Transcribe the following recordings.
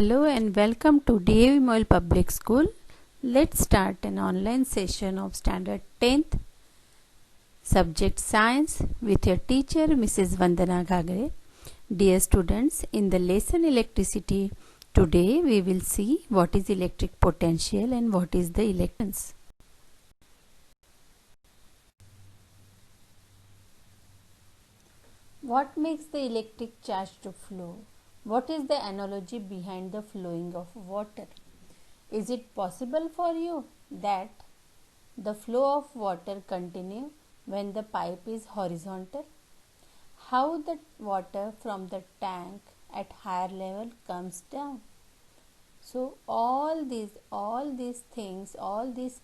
Hello and welcome to DAV Moyle Public School. Let's start an online session of Standard 10th Subject Science with your teacher Mrs. Vandana Ghagre. Dear students, in the lesson Electricity, today we will see what is electric potential and what is the electrons. What makes the electric charge to flow? What is the analogy behind the flowing of water? Is it possible for you that the flow of water continue when the pipe is horizontal? How the water from the tank at higher level comes down? So all these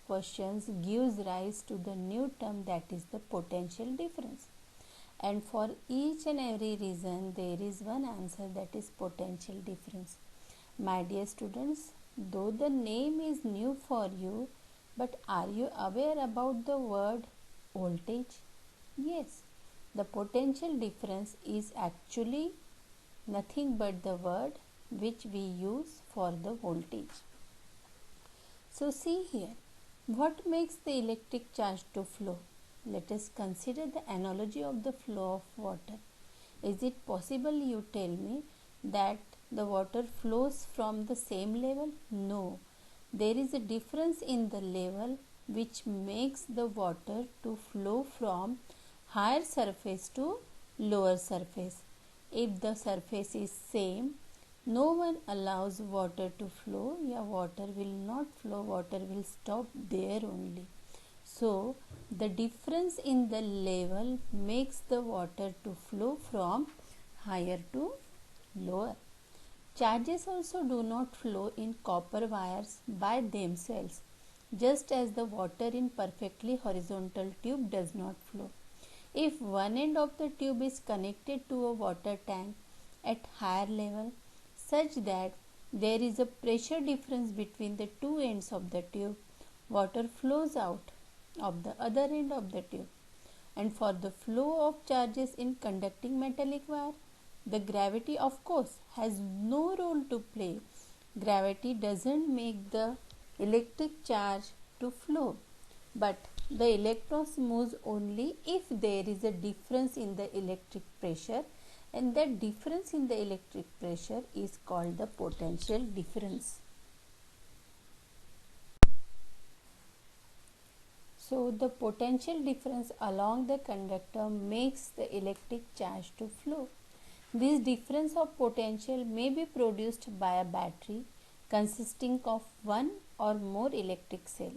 questions gives rise to the new term, that is the potential difference. And for each and every reason there is one answer, that is potential difference. My dear students, though the name is new for you, but are you aware about the word voltage? Yes, the potential difference is actually nothing but the word which we use for the voltage. So see here, what makes the electric charge to flow? Let us consider the analogy of the flow of water. Is it possible, you tell me, that the water flows from the same level? No. There is a difference in the level which makes the water to flow from higher surface to lower surface. If the surface is same, no one allows water to flow. Water will not flow, water will stop there only. So, the difference in the level makes the water to flow from higher to lower. Charges also do not flow in copper wires by themselves, just as the water in perfectly horizontal tube does not flow. If one end of the tube is connected to a water tank at higher level, such that there is a pressure difference between the two ends of the tube, water flows out of the other end of the tube. And for the flow of charges in conducting metallic wire, the gravity of course has no role to play. Gravity doesn't make the electric charge to flow, but the electrons moves only if there is a difference in the electric pressure, and that difference in the electric pressure is called the potential difference. So the potential difference along the conductor makes the electric charge to flow. This difference of potential may be produced by a battery consisting of one or more electric cell.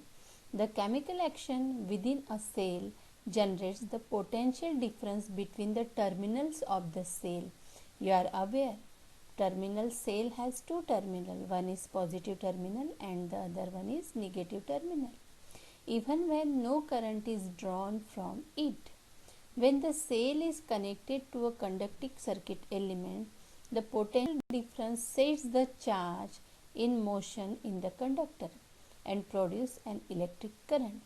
The chemical action within a cell generates the potential difference between the terminals of the cell. You are aware, terminal cell has two terminals, one is positive terminal and the other one is negative terminal. Even when no current is drawn from it. When the cell is connected to a conducting circuit element, the potential difference sets the charge in motion in the conductor and produce an electric current.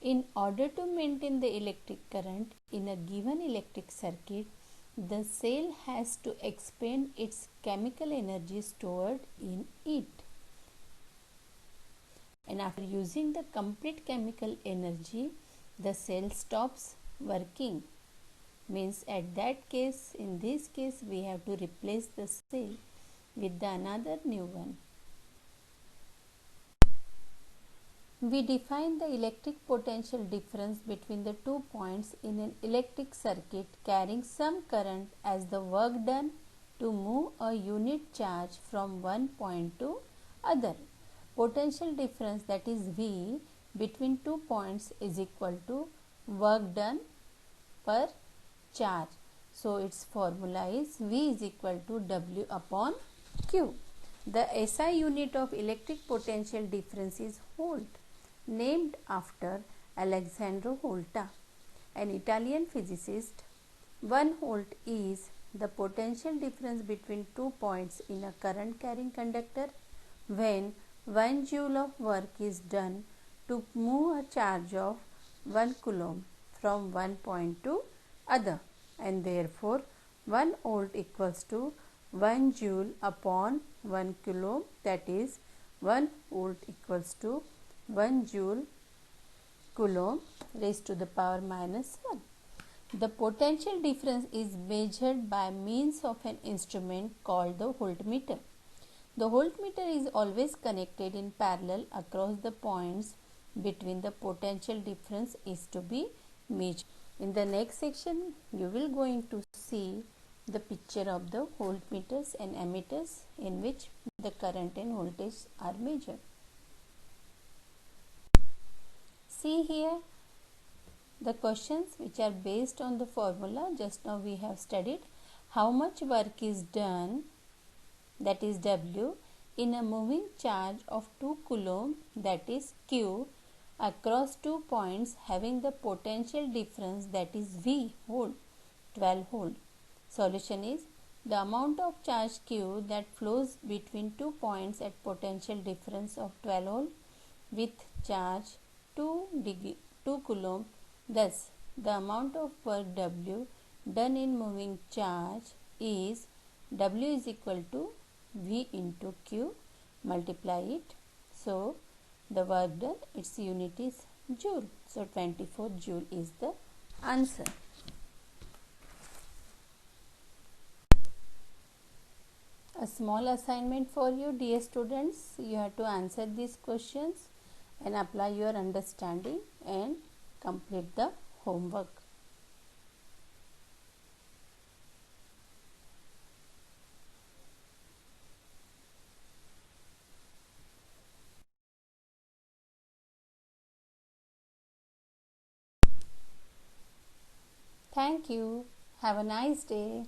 In order to maintain the electric current in a given electric circuit, the cell has to expend its chemical energy stored in it. And after using the complete chemical energy, the cell stops working. Means at that case, in this case, we have to replace the cell with another new one. We define the electric potential difference between the 2 points in an electric circuit carrying some current as the work done to move a unit charge from one point to other. Potential difference, that is V, between 2 points is equal to work done per charge. So its formula is V is equal to W upon Q. The SI unit of electric potential difference is volt, named after Alessandro Volta, an Italian physicist. 1 volt is the potential difference between 2 points in a current carrying conductor when 1 joule of work is done to move a charge of 1 coulomb from one point to other, and therefore 1 volt equals to 1 joule upon 1 coulomb, that is 1 volt equals to 1 joule coulomb raised to the power minus 1. The potential difference is measured by means of an instrument called the voltmeter. The voltmeter is always connected in parallel across the points between the potential difference is to be measured. In the next section, you will going to see the picture of the voltmeters and ammeters in which the current and voltage are measured. See here the questions which are based on the formula just now we have studied. How much work is done, that is W, in a moving charge of 2 coulomb, that is Q, across 2 points having the potential difference, that is V, volt, 12 volt. Solution is the amount of charge Q that flows between 2 points at potential difference of 12 volt with charge 2 coulomb. Thus, the amount of work W done in moving charge is W is equal to V into Q, multiply it. So, the work done, its unit is joule. So, 24 joule is the answer. A small assignment for you, dear students. You have to answer these questions and apply your understanding and complete the homework. Thank you. Have a nice day.